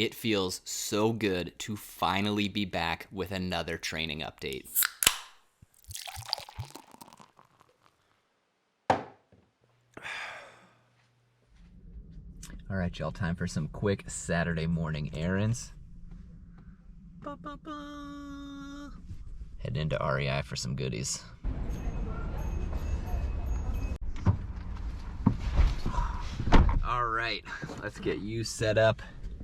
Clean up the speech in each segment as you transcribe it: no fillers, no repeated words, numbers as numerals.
It feels so good to finally be back with another training update. All right, y'all, time for some quick Saturday morning errands. Head into REI for some goodies. All right, let's get you set up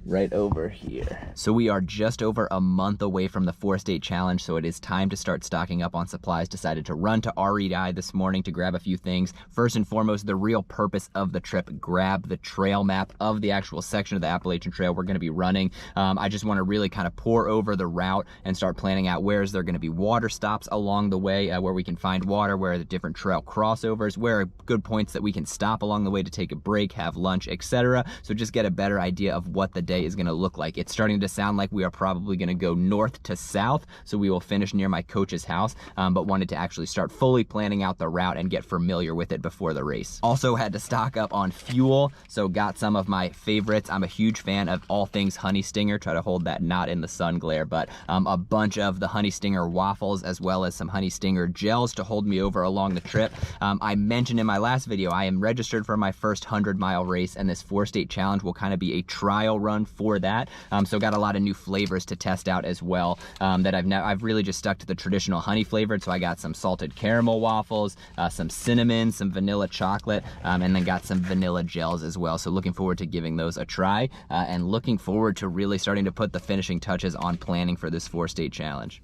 right over here. So we are just over a month away from the 4-state challenge, so it is time to start stocking up on supplies. Decided to run to REI this morning to grab a few things. First and foremost, the real purpose of the trip, grab the trail map of the actual section of the Appalachian Trail we're gonna be running. I just wanna really kind of pour over the route and start planning out where is there gonna be water stops along the way, where we can find water, where are the different trail crossovers, where are good points that we can stop along the way to take a break, have lunch, etc. So just get a better idea of what the day is going to look like. It's starting to sound like we are probably going to go north to south, so we will finish near my coach's house, but wanted to actually start fully planning out the route and get familiar with it before the race. Also had to stock up on fuel, so got some of my favorites. I'm a huge fan of all things Honey Stinger. Try to hold that not in the sun glare, but a bunch of the Honey Stinger waffles as well as some Honey Stinger gels to hold me over along the trip. I mentioned in my last video, I am registered for my first 100-mile race, and this 4-state challenge will kind of be a trial run for that. So got a lot of new flavors to test out as well that I've really just stuck to the traditional honey flavored. So I got some salted caramel waffles, some cinnamon, some vanilla chocolate, and then got some vanilla gels as well. So looking forward to giving those a try and looking forward to really starting to put the finishing touches on planning for this 4-state challenge.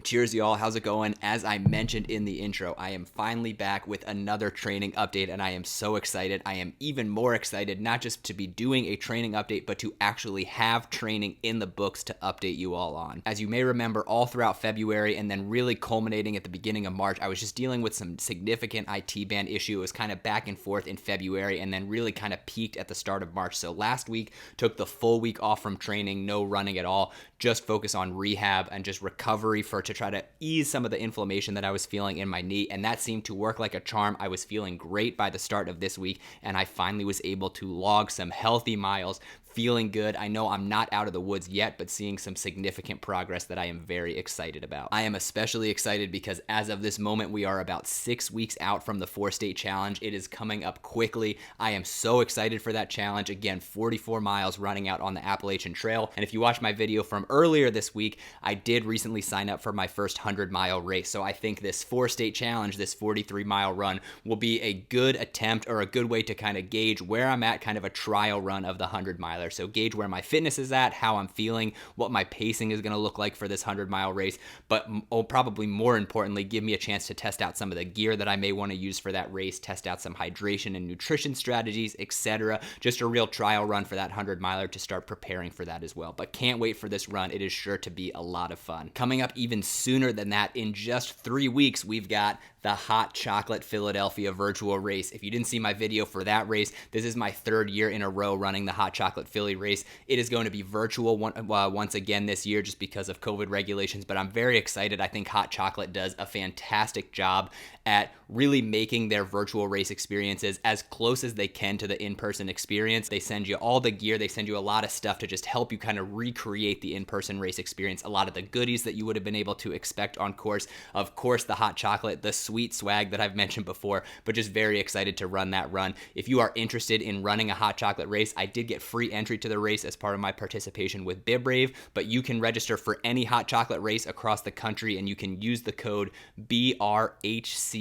Cheers, y'all. How's it going? As I mentioned in the intro, I am finally back with another training update, and I am so excited. I am even more excited not just to be doing a training update, but to actually have training in the books to update you all on. As you may remember, all throughout February and then really culminating at the beginning of March, I was just dealing with some significant IT band issue. It was kind of back and forth in February and then really kind of peaked at the start of March. So last week, took the full week off from training, no running at all, just focus on rehab and just recovery to try to ease some of the inflammation that I was feeling in my knee, and that seemed to work like a charm. I was feeling great by the start of this week, and I finally was able to log some healthy miles, feeling good. I know I'm not out of the woods yet, but seeing some significant progress that I am very excited about. I am especially excited because as of this moment, we are about 6 weeks out from the 4-state challenge. It is coming up quickly. I am so excited for that challenge. Again, 44 miles running out on the Appalachian Trail. And if you watch my video from earlier this week, I did recently sign up for my first 100-mile race. So I think this 4-state challenge, this 43-mile run, will be a good attempt or a good way to kind of gauge where I'm at, kind of a trial run of the 100-miler. So gauge where my fitness is at, how I'm feeling, what my pacing is going to look like for this 100-mile race, but probably more importantly, give me a chance to test out some of the gear that I may want to use for that race, test out some hydration and nutrition strategies, etc. Just a real trial run for that 100-miler to start preparing for that as well. But can't wait for this run. It is sure to be a lot of fun. Coming up even sooner than that, in just 3 weeks, we've got the Hot Chocolate Philadelphia virtual race. If you didn't see my video for that race, this is my 3rd year in a row running the Hot Chocolate Philly race. It is going to be virtual once again this year just because of COVID regulations, but I'm very excited. I think Hot Chocolate does a fantastic job at really making their virtual race experiences as close as they can to the in-person experience. They send you all the gear, they send you a lot of stuff to just help you kind of recreate the in-person race experience, a lot of the goodies that you would have been able to expect on course. Of course, the hot chocolate, the sweet swag that I've mentioned before, but just very excited to run that run. If you are interested in running a hot chocolate race, I did get free entry to the race as part of my participation with BibRave, but you can register for any hot chocolate race across the country and you can use the code BRHC20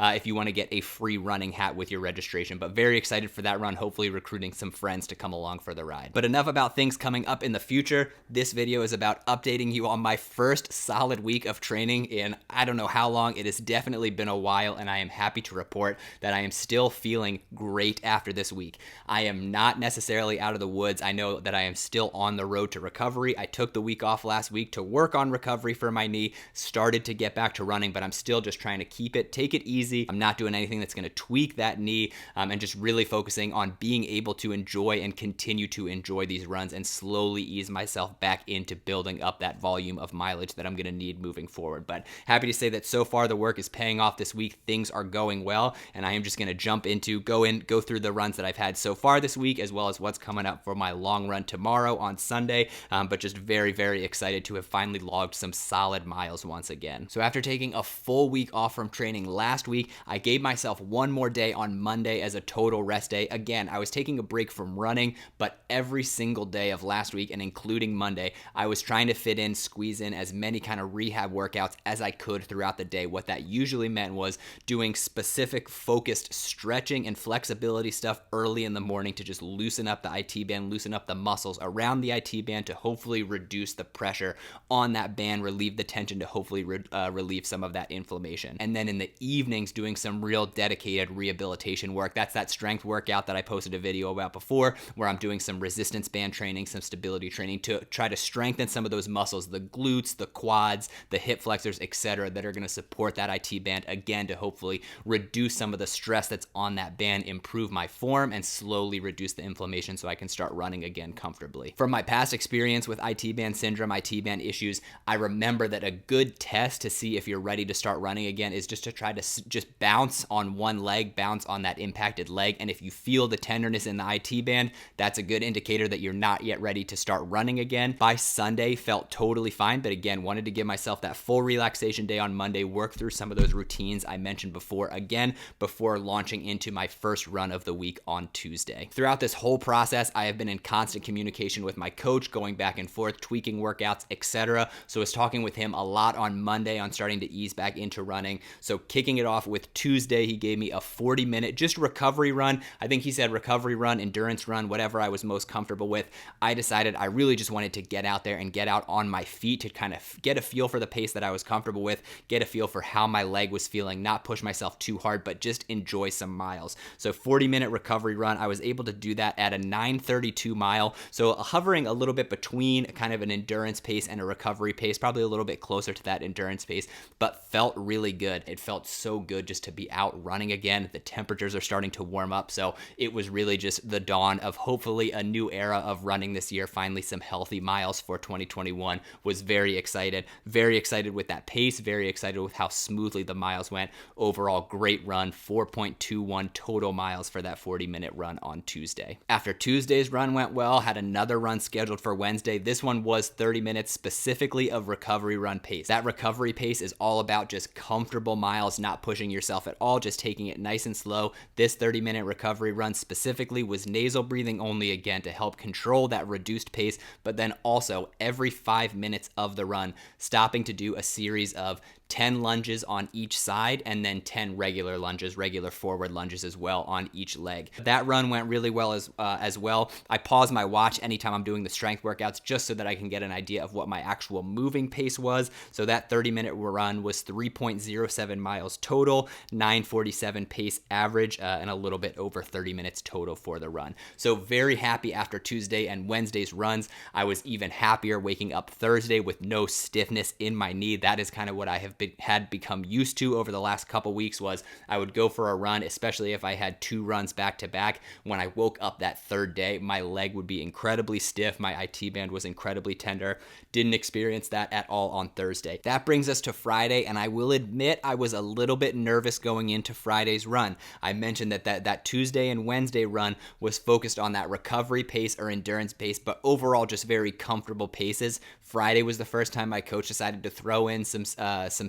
if you want to get a free running hat with your registration. But very excited for that run, hopefully recruiting some friends to come along for the ride. But enough about things coming up in the future. This video is about updating you on my first solid week of training in I don't know how long. It has definitely been a while, and I am happy to report that I am still feeling great after this week. I am not necessarily out of the woods. I know that I am still on the road to recovery. I took the week off last week to work on recovery for my knee, started to get back to running, but I'm still just trying to take it easy. I'm not doing anything that's going to tweak that knee, and just really focusing on being able to enjoy and continue to enjoy these runs and slowly ease myself back into building up that volume of mileage that I'm going to need moving forward. But happy to say that so far the work is paying off this week. Things are going well, and I am just going to jump into, go through the runs that I've had so far this week, as well as what's coming up for my long run tomorrow on Sunday, but just very, very excited to have finally logged some solid miles once again. So after taking a full week off from training last week, I gave myself one more day on Monday as a total rest day. Again, I was taking a break from running, but every single day of last week and including Monday, I was trying to squeeze in as many kind of rehab workouts as I could throughout the day. What that usually meant was doing specific focused stretching and flexibility stuff early in the morning to just loosen up the IT band, loosen up the muscles around the IT band to hopefully reduce the pressure on that band, relieve the tension to hopefully relieve some of that inflammation. And then in the evenings, doing some real dedicated rehabilitation work. That's that strength workout that I posted a video about before, where I'm doing some resistance band training, some stability training to try to strengthen some of those muscles, the glutes, the quads, the hip flexors, etc., that are going to support that IT band, again, to hopefully reduce some of the stress that's on that band, improve my form, and slowly reduce the inflammation so I can start running again comfortably. From my past experience with IT band syndrome, IT band issues, I remember that a good test to see if you're ready to start running again is just to try to just bounce on one leg, bounce on that impacted leg, and if you feel the tenderness in the IT band, that's a good indicator that you're not yet ready to start running again. By Sunday, felt totally fine, but again, wanted to give myself that full relaxation day on Monday, work through some of those routines I mentioned before, again, before launching into my first run of the week on Tuesday. Throughout this whole process, I have been in constant communication with my coach, going back and forth, tweaking workouts, etc. So I was talking with him a lot on Monday on starting to ease back into running. So kicking it off with Tuesday, he gave me a 40-minute just recovery run. I think he said recovery run, endurance run, whatever I was most comfortable with. I decided I really just wanted to get out there and get out on my feet to kind of get a feel for the pace that I was comfortable with, get a feel for how my leg was feeling, not push myself too hard, but just enjoy some miles. So 40-minute recovery run, I was able to do that at a 9:32 mile. So hovering a little bit between kind of an endurance pace and a recovery pace, probably a little bit closer to that endurance pace, but felt really good. It felt so good just to be out running again. The temperatures are starting to warm up, so it was really just the dawn of hopefully a new era of running this year, finally some healthy miles for 2021. Was very excited with that pace, very excited with how smoothly the miles went. Overall, great run, 4.21 total miles for that 40-minute run on Tuesday. After Tuesday's run went well, had another run scheduled for Wednesday. This one was 30 minutes specifically of recovery run pace. That recovery pace is all about just comfortable miles, not pushing yourself at all, just taking it nice and slow. This 30-minute recovery run specifically was nasal breathing only, again, to help control that reduced pace, but then also every 5 minutes of the run, stopping to do a series of 10 lunges on each side and then 10 regular lunges, regular forward lunges as well on each leg. That run went really well as well. I pause my watch anytime I'm doing the strength workouts just so that I can get an idea of what my actual moving pace was. So that 30-minute run was 3.07 miles total, 9:47 pace average, and a little bit over 30 minutes total for the run. So very happy after Tuesday and Wednesday's runs. I was even happier waking up Thursday with no stiffness in my knee. That is kind of what I had become used to over the last couple weeks. Was I would go for a run, especially if I had 2 runs back to back. When I woke up that third day, my leg would be incredibly stiff. My IT band was incredibly tender. Didn't experience that at all on Thursday. That brings us to Friday, and I will admit I was a little bit nervous going into Friday's run. I mentioned that Tuesday and Wednesday run was focused on that recovery pace or endurance pace, but overall just very comfortable paces. Friday was the first time my coach decided to throw in some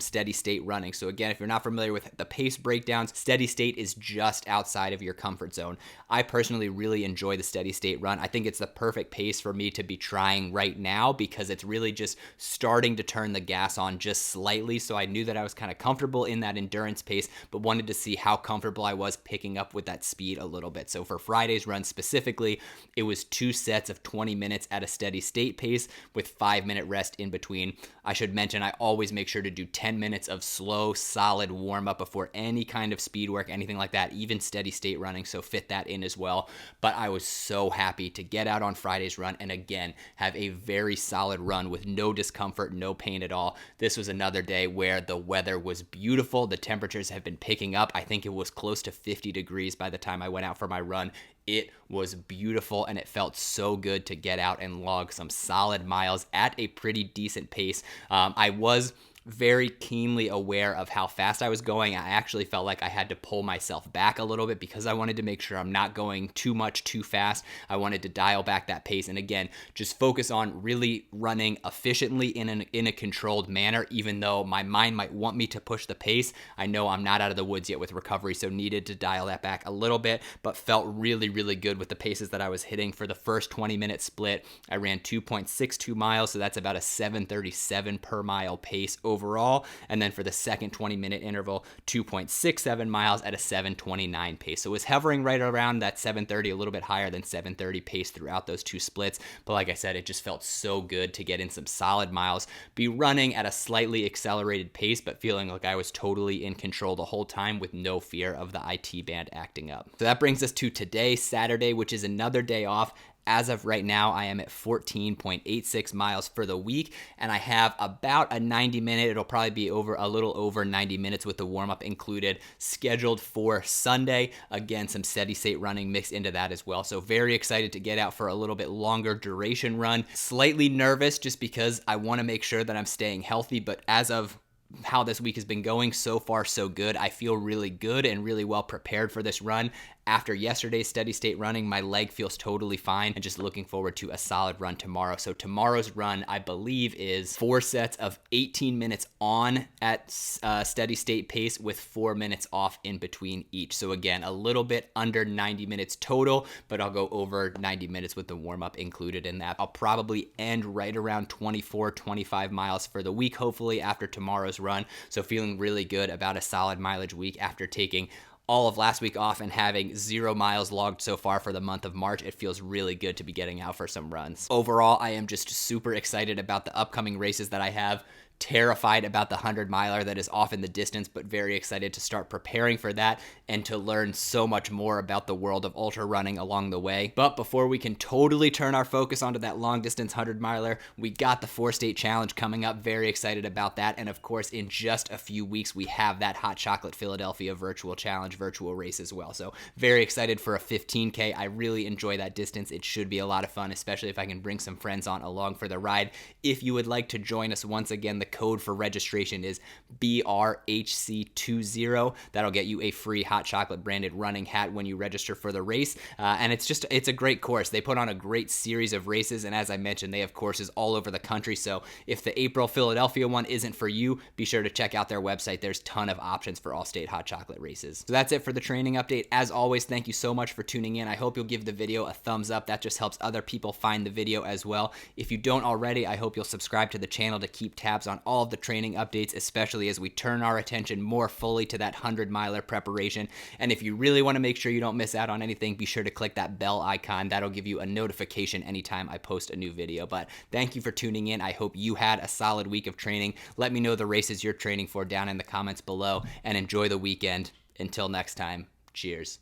steady state running. So again, if you're not familiar with the pace breakdowns, steady state is just outside of your comfort zone. I personally really enjoy the steady state run. I think it's the perfect pace for me to be trying right now because it's really just starting to turn the gas on just slightly. So I knew that I was kind of comfortable in that endurance pace, but wanted to see how comfortable I was picking up with that speed a little bit. So for Friday's run specifically, it was 2 sets of 20 minutes at a steady state pace with 5-minute rest in between. I should mention I always make sure to do 10 minutes of slow, solid warm up before any kind of speed work, anything like that, even steady state running, so fit that in as well. But I was so happy to get out on Friday's run and again have a very solid run with no discomfort, no pain at all. This was another day where the weather was beautiful. The temperatures have been picking up. I think it was close to 50 degrees by the time I went out for my run. It was beautiful and it felt so good to get out and log some solid miles at a pretty decent pace. I was very keenly aware of how fast I was going. I actually felt like I had to pull myself back a little bit because I wanted to make sure I'm not going too much too fast. I wanted to dial back that pace, and again, just focus on really running efficiently in a controlled manner. Even though my mind might want me to push the pace, I know I'm not out of the woods yet with recovery, so needed to dial that back a little bit, but felt really, really good with the paces that I was hitting. For the first 20-minute split, I ran 2.62 miles, so that's about a 7:37 per mile pace overall. And then for the second 20-minute interval, 2.67 miles at a 7:29 pace. So it was hovering right around that 7:30, a little bit higher than 7:30 pace throughout those two splits. But like I said, it just felt so good to get in some solid miles, be running at a slightly accelerated pace, but feeling like I was totally in control the whole time with no fear of the IT band acting up. So that brings us to today, Saturday, which is another day off. As of right now, I am at 14.86 miles for the week, and I have about a 90-minute, it'll probably be a little over 90 minutes with the warm-up included, scheduled for Sunday. Again, some steady state running mixed into that as well. So very excited to get out for a little bit longer duration run. Slightly nervous just because I want to make sure that I'm staying healthy, but as of how this week has been going, so far so good. I feel really good and really well prepared for this run. After yesterday's steady state running, my leg feels totally fine, and just looking forward to a solid run tomorrow. So tomorrow's run, I believe, is 4 sets of 18 minutes on at steady state pace with 4 minutes off in between each. So again, a little bit under 90 minutes total, but I'll go over 90 minutes with the warm-up included in that. I'll probably end right around 24, 25 miles for the week, hopefully, after tomorrow's run. So feeling really good about a solid mileage week after taking all of last week off and having 0 miles logged so far for the month of March. It feels really good to be getting out for some runs. Overall, I am just super excited about the upcoming races that I have. Terrified about the 100-miler that is off in the distance, but very excited to start preparing for that and to learn so much more about the world of ultra running along the way. But before we can totally turn our focus onto that long distance 100-miler, we got the 4-state challenge coming up. Very excited about that. And of course, in just a few weeks, we have that Hot Chocolate Philadelphia virtual challenge, virtual race as well. So very excited for a 15K. I really enjoy that distance. It should be a lot of fun, especially if I can bring some friends on along for the ride. If you would like to join us, once again, the code for registration is BRHC20. That'll get you a free Hot Chocolate branded running hat when you register for the race. And it's a great course. They put on a great series of races, and as I mentioned, they have courses all over the country. So if the April Philadelphia one isn't for you, be sure to check out their website. There's a ton of options for Allstate Hot Chocolate races. So that's it for the training update. As always, thank you so much for tuning in. I hope you'll give the video a thumbs up. That just helps other people find the video as well. If you don't already, I hope you'll subscribe to the channel to keep tabs on all of the training updates, especially as we turn our attention more fully to that 100-miler preparation. And if you really want to make sure you don't miss out on anything, be sure to click that bell icon. That'll give you a notification anytime I post a new video. But thank you for tuning in. I hope you had a solid week of training. Let me know the races you're training for down in the comments below, and enjoy the weekend. Until next time, cheers.